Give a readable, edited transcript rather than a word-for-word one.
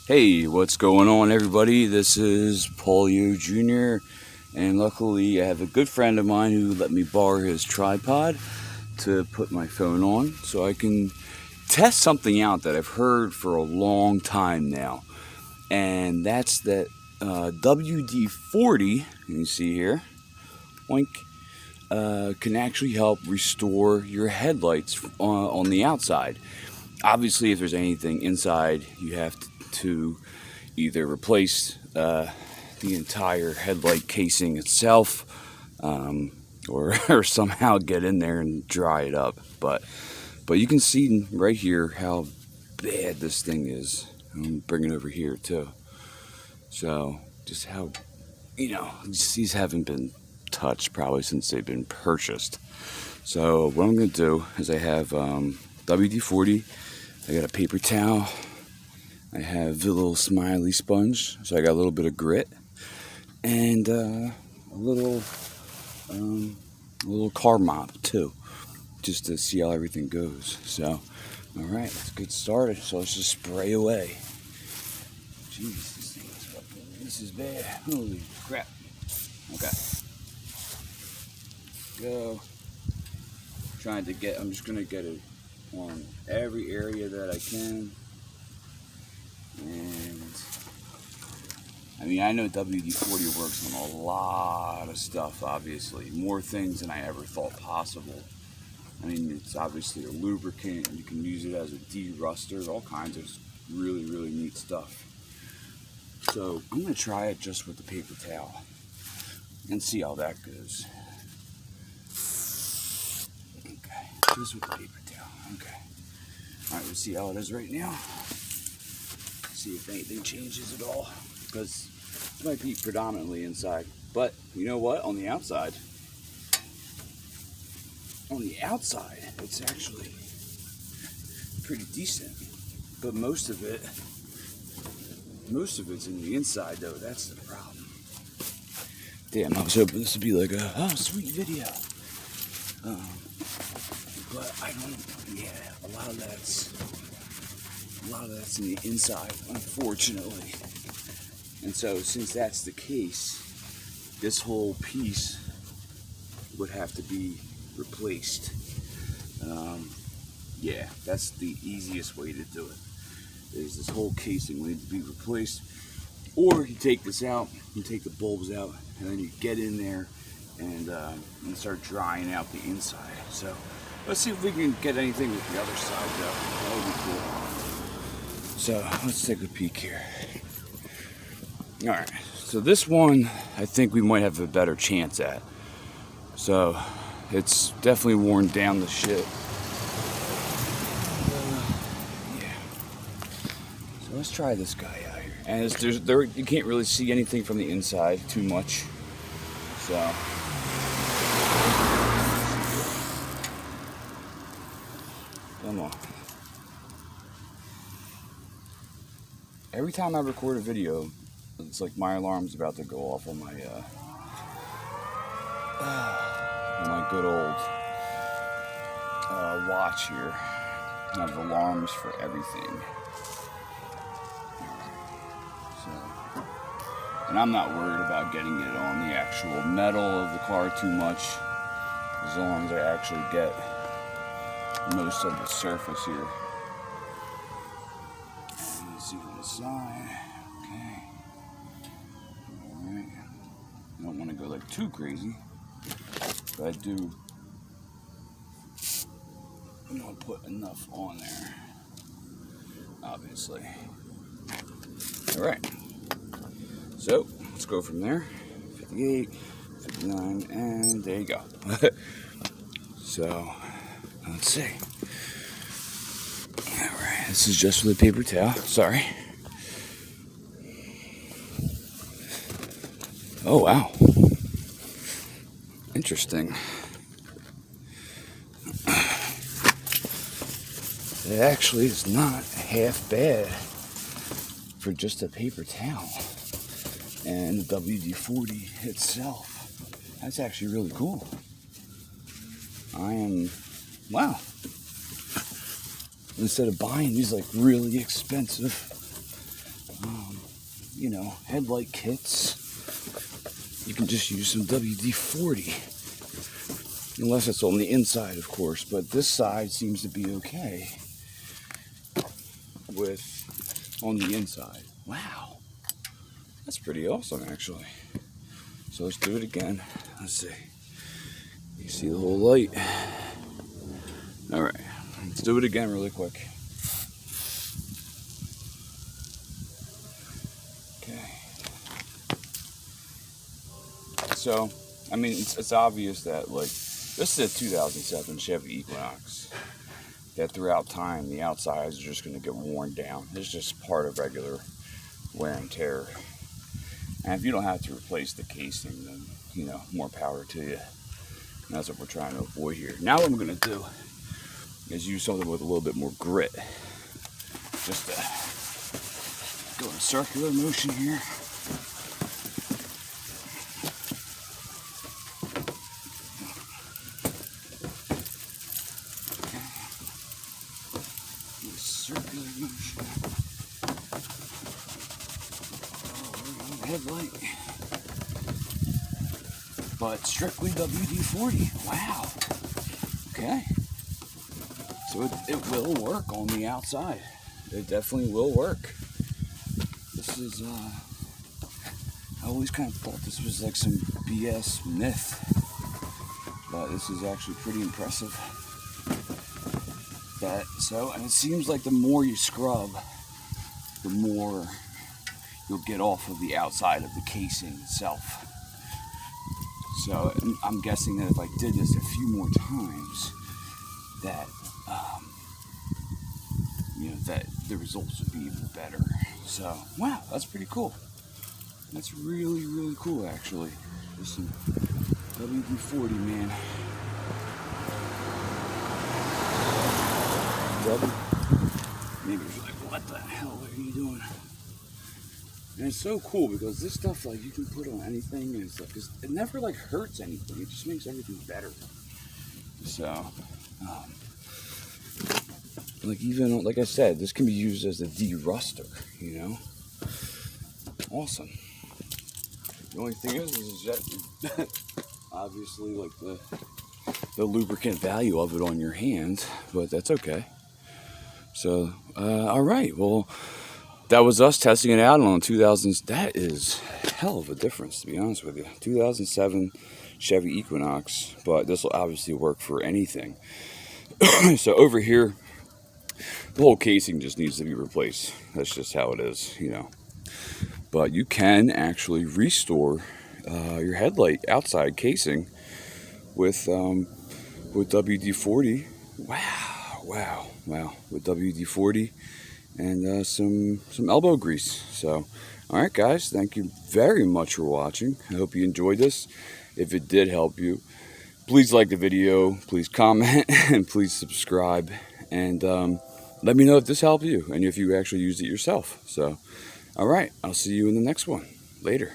Hey, what's going on, everybody? This is Paulio Jr., and luckily I have a good friend of mine who let me borrow his tripod to put my phone on so I can test something out that I've heard for a long time now, and that's that WD-40, you see here, oink, can actually help restore your headlights on the outside. Obviously, if there's anything inside, you have to either replace the entire headlight casing itself, or somehow get in there and dry it up. But you can see right here how bad this thing is. I'm bringing it over here too. So just how, these haven't been touched probably since they've been purchased. So what I'm going to do is I have WD-40. I got a paper towel. I have the little smiley sponge, so I got a little bit of grit, and a little car mop too, just to see how everything goes. So, all right, let's get started. So let's just spray away. Jeez, this is bad. Holy crap. Okay. Go. I'm just gonna get it on every area that I can. And I mean, I know WD-40 works on a lot of stuff, obviously. More things than I ever thought possible. I mean, it's obviously a lubricant. You can use it as a de-ruster, all kinds of really, really neat stuff. So I'm going to try it just with the paper towel and see how that goes. Okay, just with the paper towel. Okay. All right, we'll see how it is right now. See if anything changes at all, because it might be predominantly inside, but you know what, on the outside it's actually pretty decent. But most of it's in the inside, though. That's the problem. Damn, I was hoping this would be like a sweet video, but I don't. Yeah, a lot of that's in the inside, unfortunately. And so, since that's the case, this whole piece would have to be replaced. Yeah, that's the easiest way to do it. Is this whole casing will need to be replaced, or you take this out, you take the bulbs out, and then you get in there and start drying out the inside. So let's see if we can get anything with the other side, though. That would be cool. So let's take a peek here. All right, so this one I think we might have a better chance at. So it's definitely worn down the shit. Yeah. So let's try this guy out here. And you can't really see anything from the inside too much. So come on. Every time I record a video, it's like my alarm's about to go off on my good old watch here. I have alarms for everything. So, and I'm not worried about getting it on the actual metal of the car too much, as long as I actually get most of the surface here. And let's see on the side. Okay. Alright. I don't want to go like too crazy, but I do want to put enough on there, obviously. Alright. So let's go from there. 58, 59, and there you go. So let's see. Alright, this is just for the paper towel. Sorry. Oh, wow. Interesting. It actually is not half bad for just a paper towel. And the WD-40 itself. That's actually really cool. Wow. Instead of buying these like really expensive you know, headlight kits, you can just use some WD-40. Unless it's on the inside, of course, but this side seems to be okay with on the inside. Wow, that's pretty awesome, actually. So let's do it again. Let's see. You see the whole light. All right, let's do it again really quick. Okay. So, I mean, it's obvious that, like, this is a 2007 Chevy Equinox. That throughout time, the outsides are just going to get worn down. It's just part of regular wear and tear. And if you don't have to replace the casing, then, you know, more power to you. And that's what we're trying to avoid here. Now what I'm going to do is use something with a little bit more grit. Just to go in circular motion here. Circular motion. Oh, headlight. But strictly WD-40. Wow. Okay. So it will work on the outside. It definitely will work. This is, I always kind of thought this was like some BS myth. But this is actually pretty impressive. And it seems like the more you scrub, the more you'll get off of the outside of the casing itself. So I'm guessing that if I did this a few more times, that you know, that the results would be even better. So wow, that's pretty cool. That's really, really cool, actually. Just some WD-40, man. Neighbors are like, what the hell are you doing? And it's so cool because this stuff, like, you can put on anything and stuff, because it never like hurts anything. It just makes everything better. So, like, even like I said, this can be used as a de-ruster. You know, awesome. The only thing is that obviously, like the lubricant value of it on your hands, but that's okay. So, all right, well, that was us testing it out on 2000s. That is a hell of a difference, to be honest with you. 2007 Chevy Equinox, but this will obviously work for anything. So over here, the whole casing just needs to be replaced. That's just how it is, you know. But you can actually restore your headlight outside casing with WD-40. Wow. With WD-40 and some elbow grease. So, all right, guys, thank you very much for watching. I hope you enjoyed this. If it did help you, please like the video, please comment, and please subscribe. And let me know if this helped you and if you actually used it yourself. So, all right, I'll see you in the next one. Later.